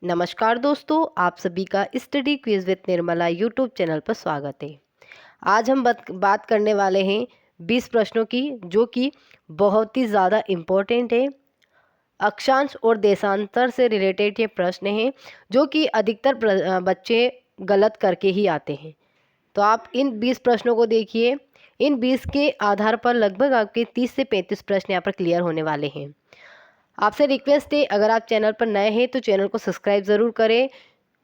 नमस्कार दोस्तों, आप सभी का study quiz with Nirmala YouTube channel पर स्वागत है। आज हम बात करने वाले हैं 20 प्रश्नों की, जो कि बहुत ही ज़्यादा इम्पोर्टेंट है। अक्षांश और देशांतर से रिलेटेड ये प्रश्न हैं, जो कि अधिकतर बच्चे गलत करके ही आते हैं। तो आप इन 20 प्रश्नों को देखिए। इन 20 के आधार पर लगभग आपके 30 से 35 प्रश्न यहाँ पर क्लियर होने वाले हैं। आपसे रिक्वेस्ट है, अगर आप चैनल पर नए हैं तो चैनल को सब्सक्राइब ज़रूर करें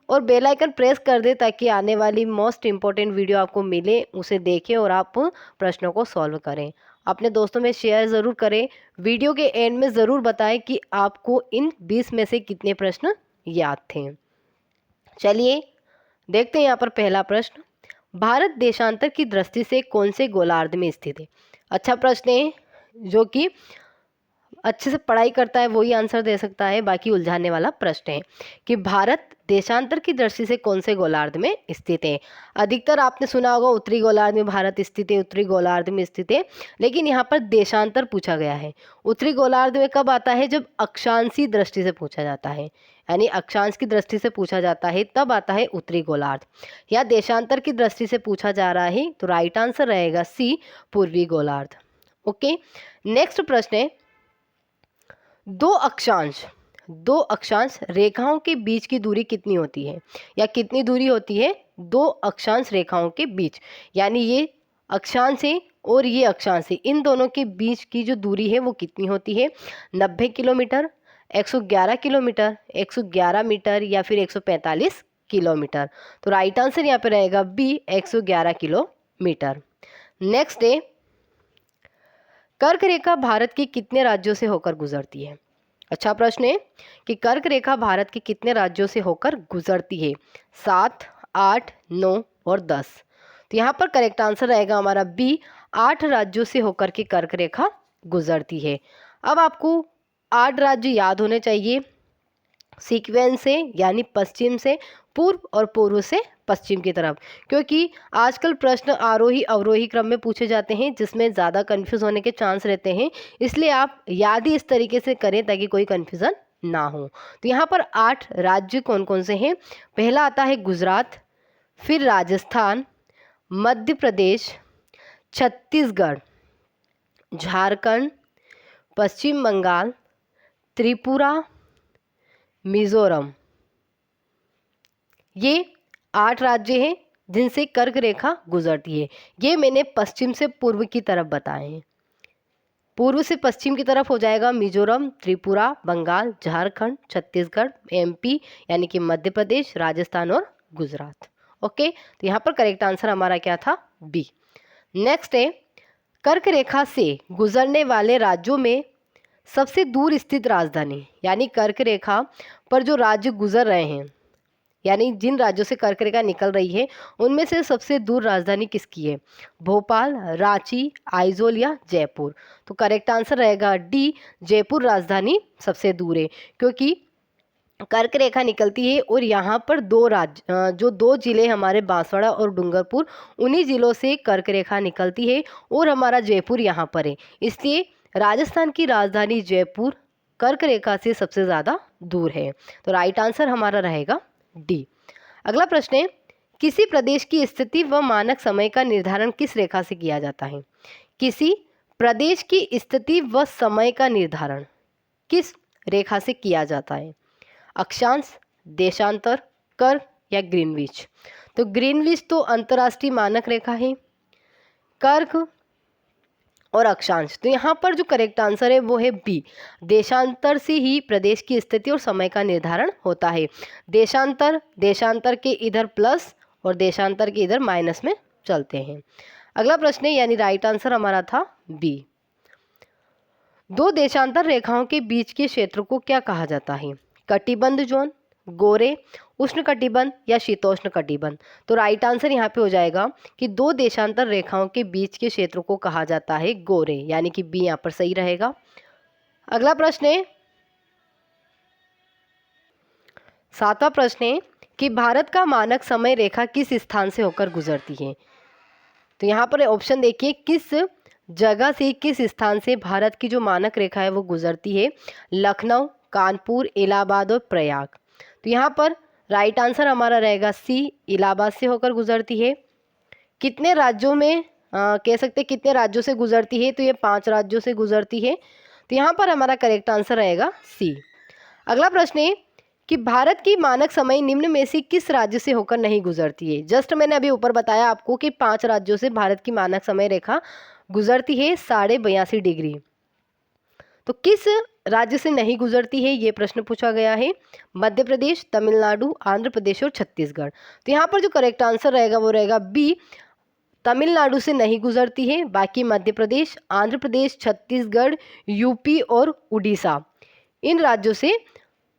और बेल आइकन प्रेस कर दें, ताकि आने वाली मोस्ट इम्पॉर्टेंट वीडियो आपको मिले, उसे देखें और आप प्रश्नों को सॉल्व करें। अपने दोस्तों में शेयर ज़रूर करें। वीडियो के एंड में ज़रूर बताएं कि आपको इन 20 में से कितने प्रश्न याद थे। चलिए देखते हैं यहाँ पर पहला प्रश्न। भारत देशांतर की दृष्टि से कौन से गोलार्ध में स्थित है? अच्छा प्रश्न है, जो कि अच्छे से पढ़ाई करता है वही आंसर दे सकता है। बाकी उलझाने वाला प्रश्न है कि भारत देशांतर की दृष्टि से कौन से गोलार्ध में स्थित है। अधिकतर आपने सुना होगा उत्तरी गोलार्ध में भारत स्थित है, उत्तरी गोलार्ध में स्थित है, लेकिन यहाँ पर देशांतर पूछा गया है। उत्तरी गोलार्ध में कब आता है? जब अक्षांशीय दृष्टि से पूछा जाता है, यानी अक्षांश की दृष्टि से पूछा जाता है तब आता है उत्तरी गोलार्ध। या देशांतर की दृष्टि से पूछा जा रहा है तो राइट आंसर रहेगा सी, पूर्वी गोलार्ध। ओके, नेक्स्ट प्रश्न है, दो अक्षांश रेखाओं के बीच की दूरी कितनी होती है, या कितनी दूरी होती है दो अक्षांश रेखाओं के बीच? यानी ये अक्षांश है और ये अक्षांश है, इन दोनों के बीच की जो दूरी है वो कितनी होती है? 90 किलोमीटर, 111 किलोमीटर, 111 मीटर या फिर 145 किलोमीटर। तो राइट आंसर यहाँ पे रहेगा बी, 111 किलोमीटर। नेक्स्ट है, कर्क रेखा भारत के कितने राज्यों से होकर गुजरती है? अच्छा प्रश्न है कि कर्क रेखा भारत के कितने राज्यों से होकर गुजरती है? 7, 8, 9 और 10। तो यहाँ पर करेक्ट आंसर रहेगा हमारा बी, 8 राज्यों से होकर के कर्क रेखा गुजरती है। अब आपको 8 राज्य याद होने चाहिए सीक्वेंस से, यानी पश्चिम से पूर्व और पूर्व से पश्चिम की तरफ, क्योंकि आजकल प्रश्न आरोही अवरोही क्रम में पूछे जाते हैं, जिसमें ज़्यादा कंफ्यूज होने के चांस रहते हैं। इसलिए आप याद ही इस तरीके से करें ताकि कोई कंफ्यूजन ना हो। तो यहाँ पर 8 राज्य कौन कौन से हैं? पहला आता है गुजरात, फिर राजस्थान, मध्य प्रदेश, छत्तीसगढ़, झारखंड, पश्चिम बंगाल, त्रिपुरा, मिजोरम। ये 8 राज्य हैं जिनसे कर्क रेखा गुजरती है। ये मैंने पश्चिम से पूर्व की तरफ बताए हैं। पूर्व से पश्चिम की तरफ हो जाएगा मिजोरम, त्रिपुरा, बंगाल, झारखंड, छत्तीसगढ़, एमपी यानी कि मध्य प्रदेश, राजस्थान और गुजरात। ओके, तो यहाँ पर करेक्ट आंसर हमारा क्या था? बी। नेक्स्ट है, कर्क रेखा से गुजरने वाले राज्यों में सबसे दूर स्थित राजधानी, यानी कर्क रेखा पर जो राज्य गुजर रहे हैं, यानी जिन राज्यों से कर्क रेखा निकल रही है, उनमें से सबसे दूर राजधानी किसकी है? भोपाल, रांची, आइजोल या जयपुर। तो करेक्ट आंसर रहेगा डी, जयपुर राजधानी सबसे दूर है, क्योंकि कर्क रेखा निकलती है और यहाँ पर जो दो जिले हमारे बांसवाड़ा और डूंगरपुर, उन्हीं जिलों से कर्क रेखा निकलती है और हमारा जयपुर यहाँ पर है। इसलिए राजस्थान की राजधानी जयपुर कर्क रेखा से सबसे ज़्यादा दूर है। तो राइट आंसर हमारा रहेगा डी। अगला प्रश्न है, किसी प्रदेश की स्थिति व मानक समय का निर्धारण किस रेखा से किया जाता है? किसी प्रदेश की स्थिति व समय का निर्धारण किस रेखा से किया जाता है? अक्षांश, देशांतर, कर्क या ग्रीनविच? तो ग्रीनविच तो अंतर्राष्ट्रीय मानक रेखा है, कर्क और अक्षांश, तो यहाँ पर जो करेक्ट आंसर है वो है बी, देशांतर से ही प्रदेश की स्थिति और समय का निर्धारण होता है। देशांतर के इधर प्लस और देशांतर के इधर माइनस में चलते हैं। अगला प्रश्न है, यानी राइट आंसर हमारा था बी। दो देशांतर रेखाओं के बीच के क्षेत्र को क्या कहा जाता है? कटिबंध जोन, गोरे, उष्ण कटिबंध या शीतोष्ण कटिबंध? तो राइट आंसर यहाँ पे हो जाएगा कि दो देशांतर रेखाओं के बीच के क्षेत्र को कहा जाता है गोरे, यानी कि बी यहाँ पर सही रहेगा। अगला प्रश्न है, 7वां प्रश्न है कि भारत का मानक समय रेखा किस स्थान से होकर गुजरती है? तो यहाँ पर ऑप्शन देखिए, किस जगह से, किस स्थान से भारत की जो मानक रेखा है वो गुजरती है? लखनऊ, कानपुर, इलाहाबाद और प्रयाग। तो यहाँ पर राइट आंसर हमारा रहेगा सी, इलाहाबाद से होकर गुजरती है। कितने राज्यों में कह सकते हैं कितने राज्यों से गुजरती है, तो ये 5 राज्यों से गुजरती है। तो यहाँ पर हमारा करेक्ट आंसर रहेगा सी। अगला प्रश्न है कि भारत की मानक समय निम्न में से किस राज्य से होकर नहीं गुजरती है। जस्ट मैंने अभी ऊपर बताया आपको कि 5 राज्यों से भारत की मानक समय रेखा गुजरती है 82.5 डिग्री। तो किस राज्य से नहीं गुजरती है, ये प्रश्न पूछा गया है। मध्य प्रदेश, तमिलनाडु, आंध्र प्रदेश और छत्तीसगढ़। तो यहाँ पर जो करेक्ट आंसर रहेगा वो रहेगा बी, तमिलनाडु से नहीं गुजरती है। बाकी मध्य प्रदेश, आंध्र प्रदेश, छत्तीसगढ़, यूपी और उड़ीसा, इन राज्यों से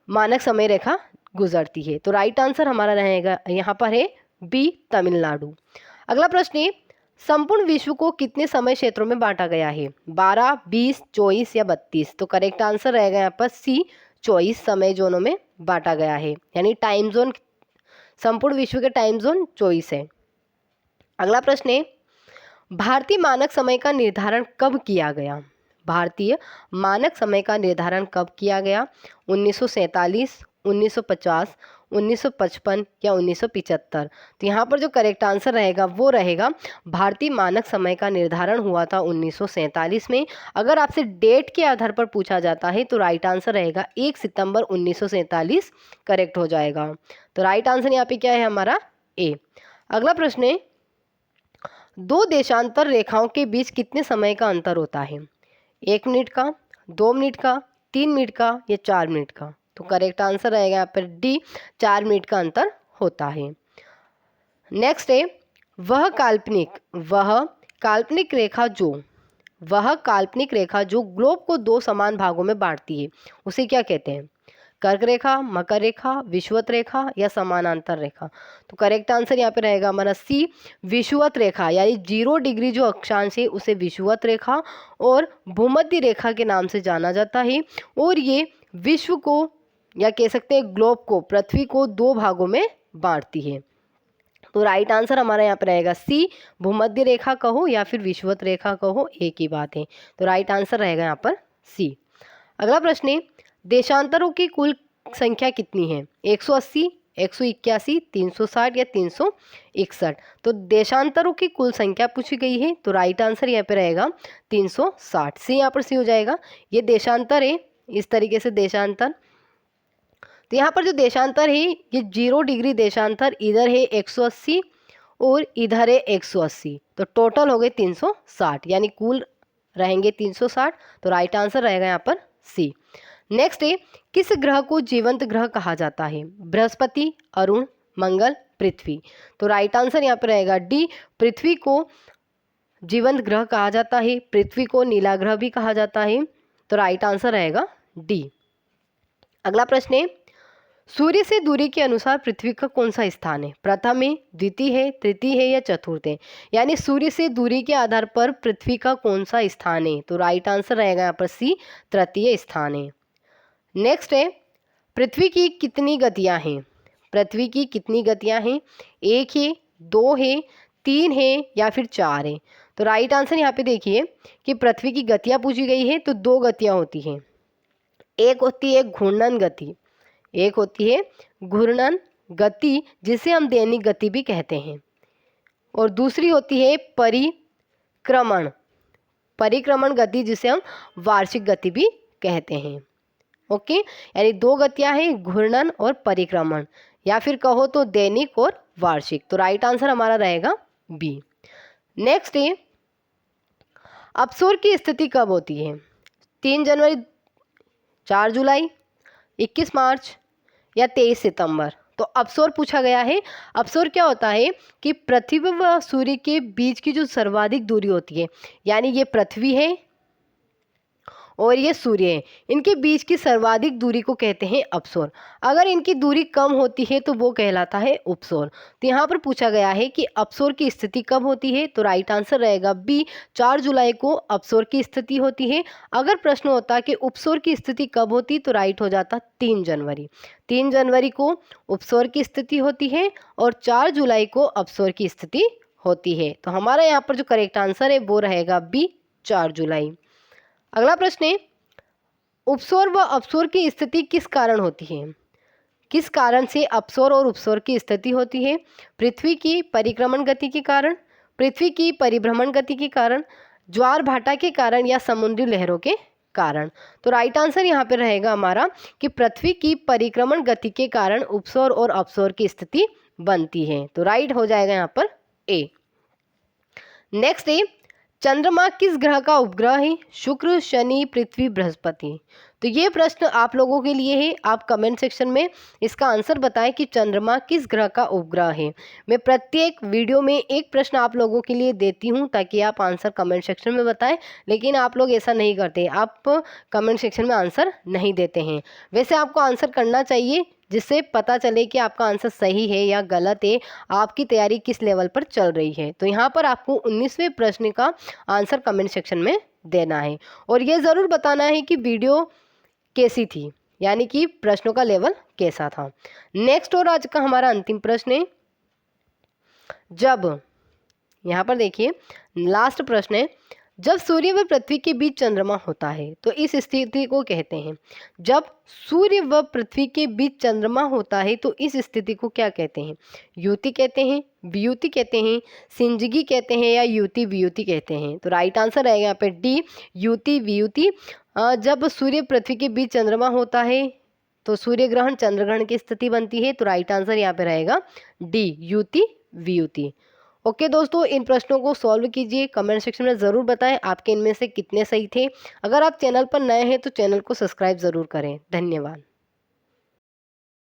मानक समय रेखा गुजरती है। तो राइट आंसर हमारा रहेगा यहाँ पर है बी, तमिलनाडु। अगला प्रश्न है, संपूर्ण विश्व को कितने समय क्षेत्रों में बांटा गया है? 12, 20, 24 या 32? तो करेक्ट आंसर रहेगा यहाँ पर सी, 24 समय जोनों में बांटा गया है, यानी टाइम जोन, संपूर्ण विश्व के टाइम जोन 24 है। अगला प्रश्न है, भारतीय मानक समय का निर्धारण कब किया गया? भारतीय मानक समय का निर्धारण कब किया गया? 1947, 1950, 1955 या 1975? तो यहाँ पर जो करेक्ट आंसर रहेगा वो रहेगा भारतीय मानक समय का निर्धारण हुआ था 1947 में। अगर आपसे डेट के आधार पर पूछा जाता है तो राइट आंसर रहेगा 1 सितंबर 1947 करेक्ट हो जाएगा। तो राइट आंसर यहाँ पे क्या है हमारा ए। अगला प्रश्न है, 2 देशांतर रेखाओं के बीच कितने समय का अंतर होता है? 1 मिनट का, 2 मिनट का, 3 मिनट का या 4 मिनट का? तो करेक्ट आंसर रहेगा यहाँ पर डी, 4 मिनट का अंतर होता है। नेक्स्ट है, वह काल्पनिक रेखा जो ग्लोब को 2 समान भागों में बांटती है उसे क्या कहते हैं? कर्क रेखा, मकर रेखा, विषुवत रेखा या समानांतर रेखा? तो करेक्ट आंसर यहाँ पे रहेगा हमारा सी, विषुवत रेखा, यानी 0 डिग्री जो अक्षांश है उसे विषुवत रेखा और भूमध्य रेखा के नाम से जाना जाता है। और ये विश्व को या कह सकते हैं ग्लोब को, पृथ्वी को 2 भागों में बांटती है। तो राइट आंसर हमारा यहाँ पर रहेगा सी, भूमध्य रेखा कहो या फिर विषुवत रेखा कहो, एक ही बात है। तो राइट आंसर रहेगा यहाँ पर सी। अगला प्रश्न है, देशांतरों की कुल संख्या कितनी है? 180, 181, 360 या 361? तो देशांतरों की कुल संख्या पूछी गई है, तो राइट आंसर यहाँ पे रहेगा 360। सी यहाँ पर सी हो जाएगा। ये देशांतर है, इस तरीके से देशांतर। तो यहाँ पर जो देशांतर है ये 0 डिग्री देशांतर, इधर है 180 और इधर है 180, तो टोटल हो गए 360, यानी कुल रहेंगे 360। तो राइट आंसर रहेगा यहाँ पर सी। नेक्स्ट है, किस ग्रह को जीवंत ग्रह कहा जाता है? बृहस्पति, अरुण, मंगल, पृथ्वी? तो राइट आंसर यहाँ पर रहेगा डी, पृथ्वी को जीवंत ग्रह कहा जाता है। पृथ्वी को नीला ग्रह भी कहा जाता है। तो राइट आंसर रहेगा डी। अगला प्रश्न है, सूर्य से दूरी के अनुसार पृथ्वी का कौन सा स्थान है? प्रथम है, द्वितीय है, तृतीय है या चतुर्थ है? यानी सूर्य से दूरी के आधार पर पृथ्वी का कौन सा स्थान है? तो राइट आंसर रहेगा यहाँ पर सी, तृतीय स्थान है। नेक्स्ट है, पृथ्वी की कितनी गतियां हैं? पृथ्वी की कितनी गतियां हैं? 1 है, 2 है, 3 है या फिर 4 है? तो राइट आंसर यहाँ पे देखिए कि पृथ्वी की गतियां पूछी गई है तो 2 गतियां होती हैं। एक होती है घूर्णन गति, एक होती है घूर्णन गति जिसे हम दैनिक गति भी कहते हैं, और दूसरी होती है परिक्रमण गति जिसे हम वार्षिक गति भी कहते हैं। ओके, यानी 2 गतियां हैं, घूर्णन और परिक्रमण, या फिर कहो तो दैनिक और वार्षिक। तो राइट आंसर हमारा रहेगा बी। नेक्स्ट है, अपसौर की स्थिति कब होती है? 3 जनवरी, 4 जुलाई, 21 मार्च या 23 सितंबर? तो अपसौर पूछा गया है। अपसौर क्या होता है कि पृथ्वी व सूर्य के बीच की जो सर्वाधिक दूरी होती है, यानी ये पृथ्वी है और ये सूर्य है, इनके बीच की सर्वाधिक दूरी को कहते हैं अपसौर। अगर इनकी दूरी कम होती है तो वो कहलाता है उपसौर। तो यहाँ पर पूछा गया है कि अपसौर की स्थिति कब होती है, तो राइट आंसर रहेगा बी, 4 जुलाई को अपसौर की स्थिति होती है। अगर प्रश्न होता कि उपसौर की स्थिति कब होती तो राइट हो जाता 3 जनवरी। 3 जनवरी को उपसौर की स्थिति होती है और 4 जुलाई को अपसौर की स्थिति होती है। तो हमारा यहाँ पर जो करेक्ट आंसर है वो रहेगा बी, 4 जुलाई। अगला प्रश्न है, उपसौर व अपसौर की स्थिति किस कारण होती है? किस कारण से अपसौर और उपसौर की स्थिति होती है? पृथ्वी की परिक्रमण गति के कारण, पृथ्वी की परिभ्रमण गति के कारण, ज्वार भाटा के कारण या समुद्री लहरों के कारण। तो राइट आंसर यहाँ पे रहेगा हमारा कि पृथ्वी की परिक्रमण गति के कारण उपसौर और अपसौर की स्थिति बनती है। तो राइट हो जाएगा यहाँ पर ए। नेक्स्ट है, चंद्रमा किस ग्रह का उपग्रह है? शुक्र, शनि, पृथ्वी, बृहस्पति। तो ये प्रश्न आप लोगों के लिए है। आप कमेंट सेक्शन में इसका आंसर बताएं कि चंद्रमा किस ग्रह का उपग्रह है। मैं प्रत्येक वीडियो में एक प्रश्न आप लोगों के लिए देती हूँ ताकि आप आंसर कमेंट सेक्शन में बताएं, लेकिन आप लोग ऐसा नहीं करते, आप कमेंट सेक्शन में आंसर नहीं देते हैं। वैसे आपको आंसर करना चाहिए, जिससे पता चले कि आपका आंसर सही है या गलत है, आपकी तैयारी किस लेवल पर चल रही है। तो यहाँ पर आपको 19वें प्रश्न का आंसर कमेंट सेक्शन में देना है और ये ज़रूर बताना है कि वीडियो कैसी थी, यानी कि प्रश्नों का लेवल कैसा था। नेक्स्ट और आज का हमारा अंतिम प्रश्न है, जब, यहाँ पर देखिए लास्ट प्रश्न है, जब सूर्य व पृथ्वी के बीच चंद्रमा होता है तो इस स्थिति को कहते हैं। जब सूर्य व पृथ्वी के बीच चंद्रमा होता है तो इस स्थिति को क्या कहते हैं? युति कहते हैं, वियुति कहते हैं, सिंजगी कहते हैं या युति वियुति कहते हैं। तो राइट आंसर रहेगा यहाँ पे डी, युति वियुति। जब सूर्य पृथ्वी के बीच चंद्रमा होता है तो सूर्य ग्रहण चंद्र ग्रहण की स्थिति बनती है। तो राइट आंसर यहाँ पे रहेगा डी, युति वियुति। ओके दोस्तों, इन प्रश्नों को सॉल्व कीजिए, कमेंट सेक्शन में ज़रूर बताएं आपके इनमें से कितने सही थे। अगर आप चैनल पर नए हैं तो चैनल को सब्सक्राइब ज़रूर करें। धन्यवाद।